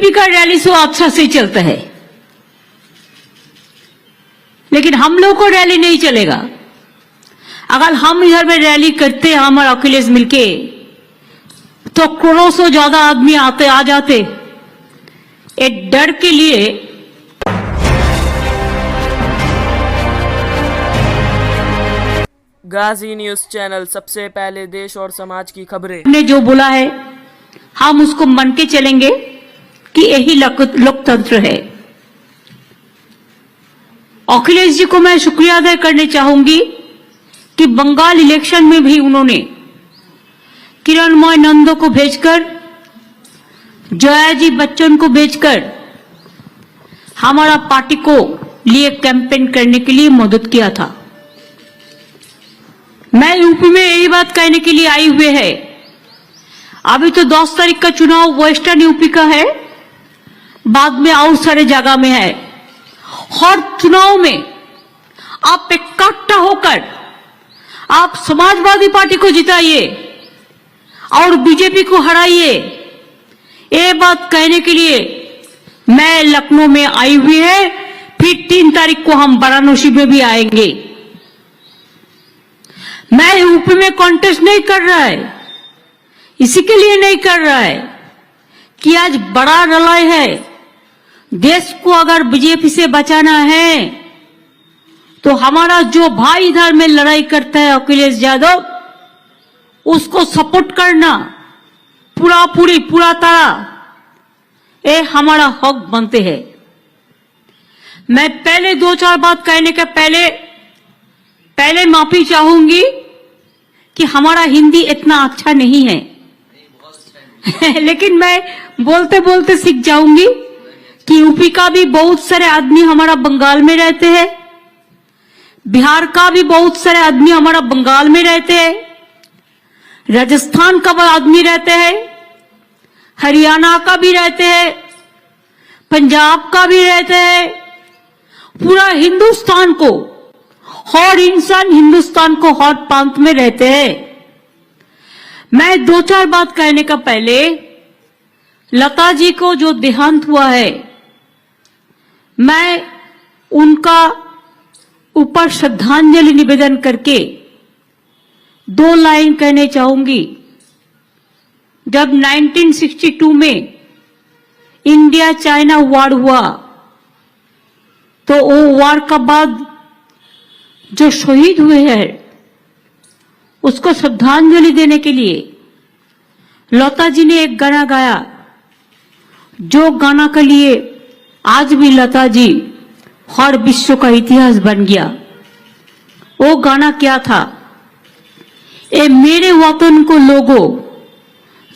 BJP का rally सो अच्छा से चलता है, लेकिन हम लोग को रैली नहीं चलेगा। अगर हम इधर में रैली करते हम और अखिलेश मिलके, तो करोड़ों से ज्यादा आदमी आ जाते। एक डर के लिए गाजी न्यूज चैनल, सबसे पहले देश और समाज की खबरें। ने जो बोला है हम उसको मान के चलेंगे कि यही लोकतंत्र है। अखिलेश जी को मैं शुक्रिया अदा करने चाहूंगी कि बंगाल इलेक्शन में भी उन्होंने किरणमय नंदो को भेजकर, जयाजी बच्चन को भेजकर हमारा पार्टी को लिए कैंपेन करने के लिए मदद किया था। मैं यूपी में यही बात कहने के लिए आई हुए है। अभी तो 10 तारीख का चुनाव वेस्टर्न यूपी का है, बाद में और सारे जगह में है। हर चुनाव में आप इकट्ठा होकर आप समाजवादी पार्टी को जिताइए और बीजेपी को हराइए। ये बात कहने के लिए मैं लखनऊ में आई हुई है। फिर 3 तारीख को हम वाराणसी में भी आएंगे। मैं यूपी में कॉन्टेस्ट नहीं कर रहा है, इसी के लिए नहीं कर रहा है कि आज बड़ा लड़ाई है। देश को अगर बीजेपी से बचाना है तो हमारा जो भाई इधर में लड़ाई करता है अखिलेश यादव, उसको सपोर्ट करना पूरा तरह ये हमारा हक बनते हैं। मैं पहले 2-4 बात कहने के पहले माफी चाहूंगी कि हमारा हिंदी इतना अच्छा नहीं है लेकिन मैं बोलते बोलते सीख जाऊंगी कि यूपी का भी बहुत सारे आदमी हमारा बंगाल में रहते हैं, बिहार का भी बहुत सारे आदमी हमारा बंगाल में रहते हैं, राजस्थान का भी आदमी रहते हैं, हरियाणा का भी रहते हैं, पंजाब का भी रहते हैं। पूरा हिंदुस्तान को, हर इंसान हिंदुस्तान को हर प्रांत में रहते हैं। मैं 2-4 बात कहने का पहले लता जी को जो देहांत हुआ है, मैं उनका ऊपर श्रद्धांजलि निवेदन करके 2 लाइन कहने चाहूंगी। जब 1962 में इंडिया चाइना वॉर हुआ, तो वो वॉर का बाद जो शहीद हुए हैं उसको श्रद्धांजलि देने के लिए लता जी ने एक गाना गाया, जो गाना के लिए आज भी लता जी हर विश्व का इतिहास बन गया। वो गाना क्या था? ए मेरे वतन को लोगों,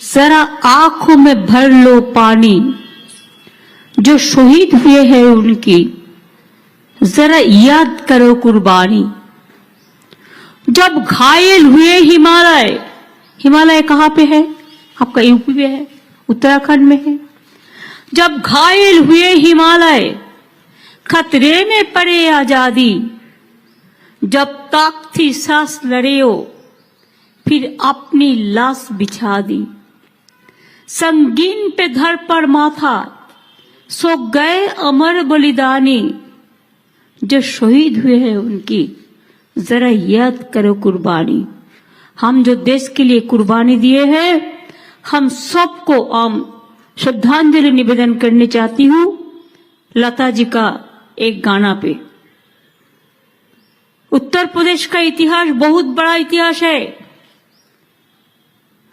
जरा आंखों में भर लो पानी, जो शहीद हुए हैं उनकी जरा याद करो कुर्बानी। जब घायल हुए हिमालय कहां पे है? आपका यूपी में है, उत्तराखंड में है। जब घायल हुए हिमालय, खतरे में पड़े आजादी, जब तक थी सांस लड़े हो, फिर अपनी लाश बिछा दी। संगीन पे धर पर माथा, सो गए अमर बलिदानी, जो शहीद हुए हैं उनकी जरा याद करो कुर्बानी। हम जो देश के लिए कुर्बानी दिए हैं, हम सबको श्रद्धांजलि निवेदन करने चाहती हूँ लता जी का एक गाना पे। उत्तर प्रदेश का इतिहास बहुत बड़ा इतिहास है।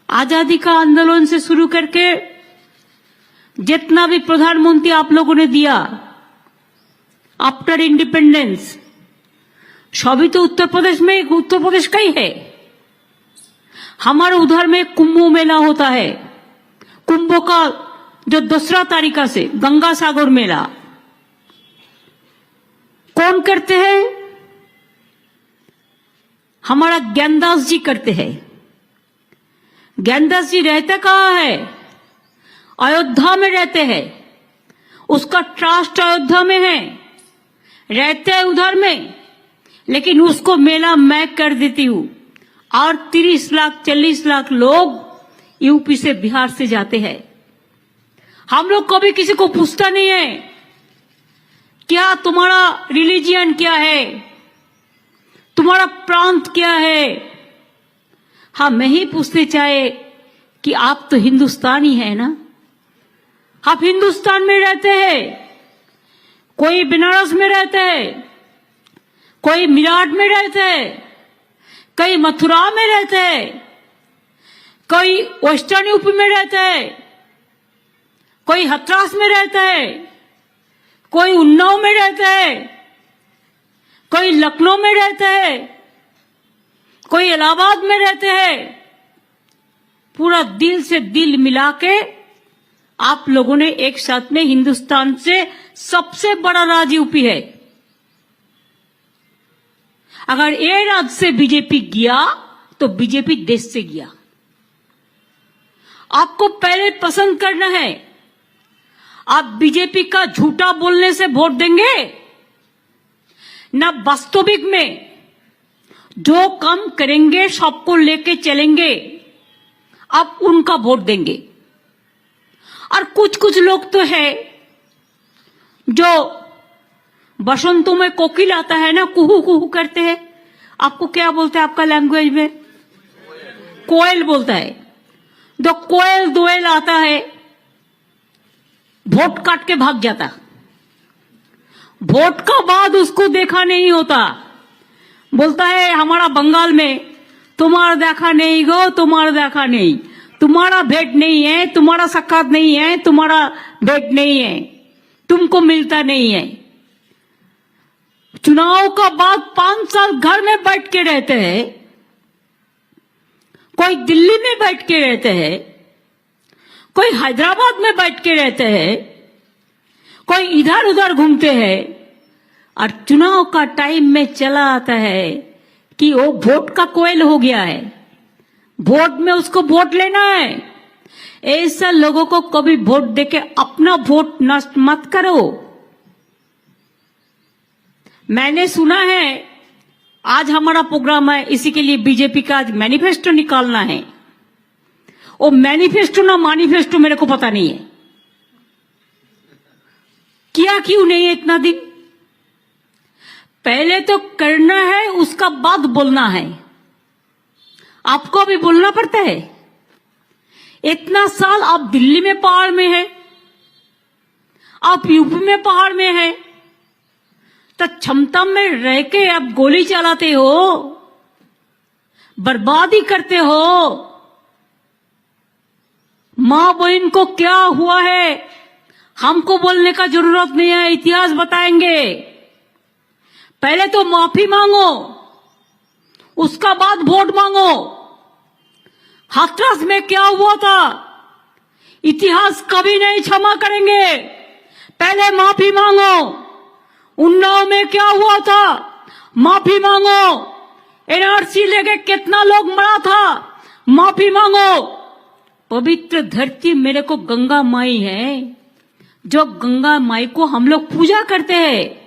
आजादी का आंदोलन से शुरू करके जितना भी प्रधानमंत्री आप लोगों ने दिया आफ्टर इंडिपेंडेंस, सभी तो उत्तर प्रदेश का ही है। हमारे उधर में कुंभ मेला होता है, कुंभ का जो 2 तारीख से गंगा सागर मेला कौन करते हैं? हमारा ज्ञानदास जी करते हैं। ज्ञानदास जी रहते कहाँ है? अयोध्या में रहते हैं। उसका ट्रस्ट अयोध्या में है, रहते हैं उधर में, लेकिन उसको मेला मैं कर देती हूं। और 30 लाख 40 लाख लोग यूपी से बिहार से जाते हैं। हम लोग कभी किसी को पूछता नहीं है क्या तुम्हारा रिलीजियन क्या है, तुम्हारा प्रांत क्या है। हम यही पूछते चाहे कि आप तो हिंदुस्तानी है ना, आप हिंदुस्तान में रहते हैं। कोई बनारस में रहते हैं, कोई मेरठ में रहते हैं, कोई मथुरा में रहते हैं, कोई वेस्टर्न यूपी में रहते हैं, कोई हथरास में रहता है, कोई उन्नाव में रहता है, कोई लखनऊ में रहता है, कोई इलाहाबाद में रहते हैं। पूरा दिल से दिल मिला के आप लोगों ने एक साथ में हिंदुस्तान से सबसे बड़ा राज्य यूपी है। अगर ये राज्य से बीजेपी गया तो बीजेपी देश से गया। आपको पहले पसंद करना है। आप बीजेपी का झूठा बोलने से वोट देंगे ना, वास्तविक में जो काम करेंगे सबको लेके चलेंगे, आप उनका वोट देंगे। और कुछ कुछ लोग तो है जो बसंतों में कोकिल आता है ना, कुहू कुहू करते हैं। आपको क्या बोलते हैं आपका लैंग्वेज में? कोयल बोलता है। जो कोयल दोयल आता है वोट काट के भाग जाता, वोट का बाद उसको देखा नहीं होता। बोलता है हमारा बंगाल में तुम्हारा देखा नहीं गो, तुम्हारा देखा नहीं, तुम्हारा भेंट नहीं है, तुम्हारा साक्षात नहीं है, तुम्हारा भेंट नहीं है, तुमको मिलता नहीं है। चुनाव का बाद 5 साल घर में बैठ के रहते हैं, कोई दिल्ली में बैठ के रहते हैं, कोई हैदराबाद में बैठ के रहते हैं, कोई इधर उधर घूमते हैं, और चुनाव का टाइम में चला आता है कि वो वोट का कोयल हो गया है, वोट में उसको वोट लेना है। ऐसा लोगों को कभी वोट देके अपना वोट नष्ट मत करो। मैंने सुना है आज हमारा प्रोग्राम है, इसी के लिए बीजेपी का आज मैनिफेस्टो निकालना है। वो मैनिफेस्टो ना मैनिफेस्टो मेरे को पता नहीं है, किया क्यों नहीं है इतना दिन। पहले तो करना है, उसका बाद बोलना है। आपको भी बोलना पड़ता है। इतना साल आप दिल्ली में पहाड़ में है, आप यूपी में पहाड़ में है, तो क्षमता में रह के आप गोली चलाते हो, बर्बादी करते हो। मां बहन को क्या हुआ है हमको बोलने का जरूरत नहीं है, इतिहास बताएंगे। पहले तो माफी मांगो, उसका बाद वोट मांगो। हाथरस में क्या हुआ था इतिहास कभी नहीं क्षमा करेंगे, पहले माफी मांगो। उन्नाव में क्या हुआ था माफी मांगो। एनआरसी लेके कितना लोग मरा था, माफी मांगो। पवित्र धरती मेरे को गंगा माई है, जो गंगा माई को हम लोग पूजा करते हैं।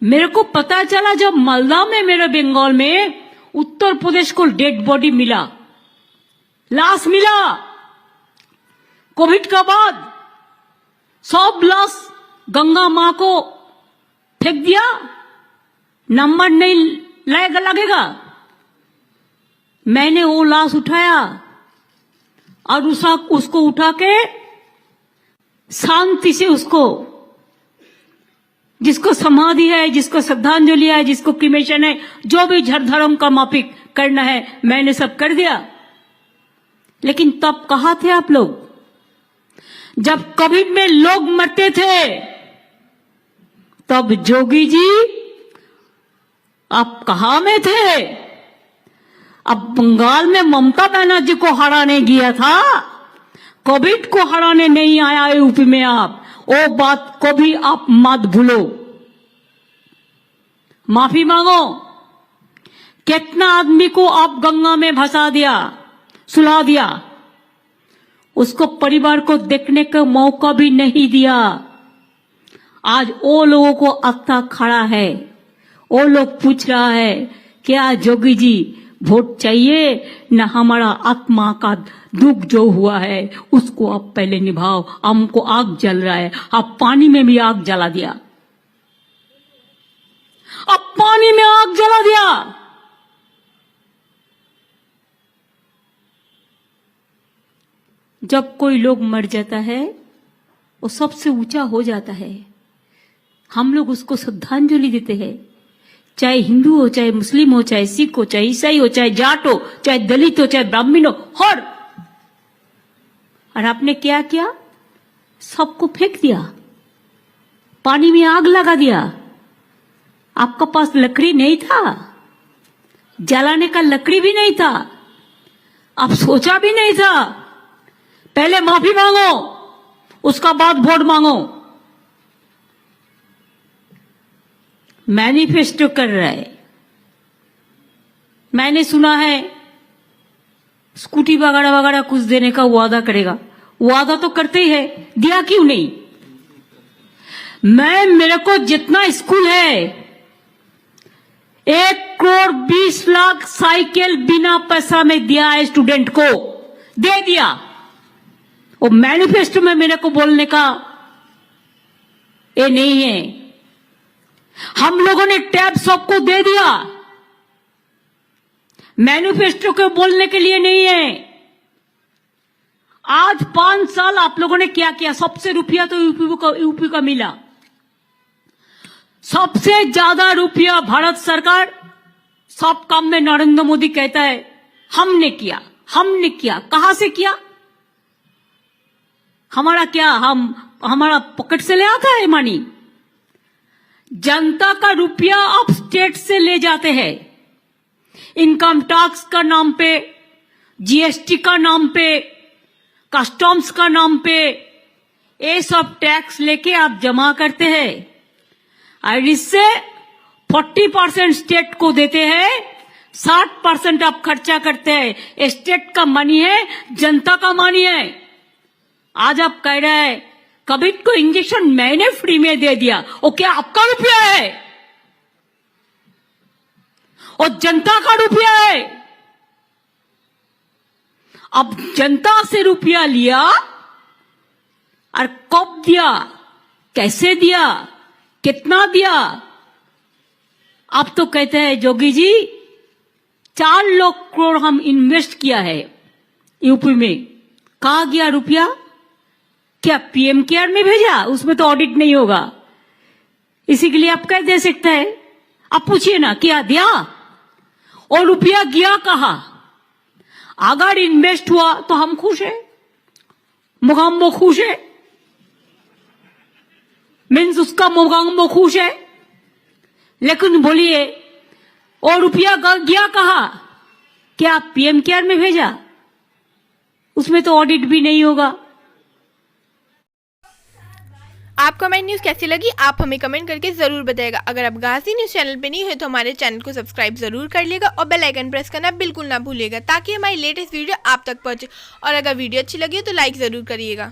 मेरे को पता चला जब मालदा में, मेरे बंगाल में, उत्तर प्रदेश को डेड बॉडी मिला, लाश मिला। कोविड का बाद सब लाश गंगा मां को फेंक दिया, नंबर नहीं लगेगा। मैंने वो लाश उठाया और उसको उठा के शांति से उसको, जिसको समाधि है, जिसको श्रद्धांजलि है, जिसको क्रिमेशन है, जो भी धर्म का माफिक करना है, मैंने सब कर दिया। लेकिन तब कहाँ थे आप लोग जब कोविड में लोग मरते थे? तब जोगी जी आप कहां में थे? अब बंगाल में ममता बनर्जी को हराने गया था, कोविड को हराने नहीं आया यूपी में। आप वो बात को भी आप मत भूलो, माफी मांगो। कितना आदमी को आप गंगा में भसा दिया, सुला दिया, उसको परिवार को देखने का मौका भी नहीं दिया। आज वो लोगों को अत्ता खड़ा है, वो लोग पूछ रहा है क्या जोगी जी वोट चाहिए न हमारा आत्मा का दुख जो हुआ है उसको आप पहले निभाओ। हमको आग जल रहा है, आप पानी में भी आग जला दिया, अब पानी में आग जला दिया। जब कोई लोग मर जाता है वो सबसे ऊंचा हो जाता है, हम लोग उसको श्रद्धांजलि देते हैं, चाहे हिंदू हो, चाहे मुस्लिम हो, चाहे सिख हो, चाहे ईसाई हो, चाहे जाट हो, चाहे दलित हो, चाहे ब्राह्मण हो, और आपने क्या किया? सबको फेंक दिया, पानी में आग लगा दिया। आपका पास लकड़ी नहीं था, जलाने का लकड़ी भी नहीं था, आप सोचा भी नहीं था। पहले माफी मांगो, उसका बाद वोट मांगो। मैनिफेस्टो कर रहा है, मैंने सुना है स्कूटी वगैरह वगैरह कुछ देने का वादा करेगा। वादा तो करते ही है, दिया क्यों नहीं? मेरे को जितना स्कूल है 1,20,00,000 साइकिल बिना पैसा में दिया है, स्टूडेंट को दे दिया। वो मैनिफेस्टो में मेरे को बोलने का ये नहीं है। हम लोगों ने टैब सबको दे दिया, मैनिफेस्टो को बोलने के लिए नहीं है। आज 5 साल आप लोगों ने क्या किया? सबसे रुपया तो यूपी का मिला, सबसे ज्यादा रुपया भारत सरकार सब काम में नरेंद्र मोदी कहता है हमने किया, हमने किया। कहां से किया? हमारा क्या, हमारा पॉकेट से ले आता है मनी? जनता का रुपया आप स्टेट से ले जाते हैं, इनकम टैक्स का नाम पे, जीएसटी का नाम पे, कस्टम्स का नाम पे, ये सब टैक्स लेके आप जमा करते हैं और इससे 40% स्टेट को देते हैं, 60% आप खर्चा करते हैं। स्टेट का मनी है, जनता का मनी है। आज आप कह रहे हैं कोविड को इंजेक्शन मैंने फ्री में दे दिया, वो क्या आपका रुपया है? और जनता का रुपया है। अब जनता से रुपया लिया और कब दिया, कैसे दिया, कितना दिया? अब तो कहते हैं जोगी जी 4 लाख करोड़ हम इन्वेस्ट किया है यूपी में। कहा गया रुपया? क्या पीएम केयर में भेजा? उसमें तो ऑडिट नहीं होगा, इसी के लिए आप कह दे सकते हैं। आप पूछिए ना क्या दिया और रुपया गया कहा। अगर इन्वेस्ट हुआ तो हम खुश है, मोगाम्बो खुश है, मीन्स उसका मोगाम्बो खुश है। लेकिन बोलिए और रुपया गया कहा? क्या पीएम केयर में भेजा? उसमें तो ऑडिट भी नहीं होगा। आपको हमारी न्यूज़ कैसी लगी आप हमें कमेंट करके ज़रूर बताइएगा। अगर आप गाजी न्यूज़ चैनल पे नहीं है तो हमारे चैनल को सब्सक्राइब ज़रूर कर लिएगा और बेल आइकन प्रेस करना बिल्कुल ना भूलिएगा ताकि हमारी लेटेस्ट वीडियो आप तक पहुंचे। और अगर वीडियो अच्छी लगी तो लाइक ज़रूर करिएगा।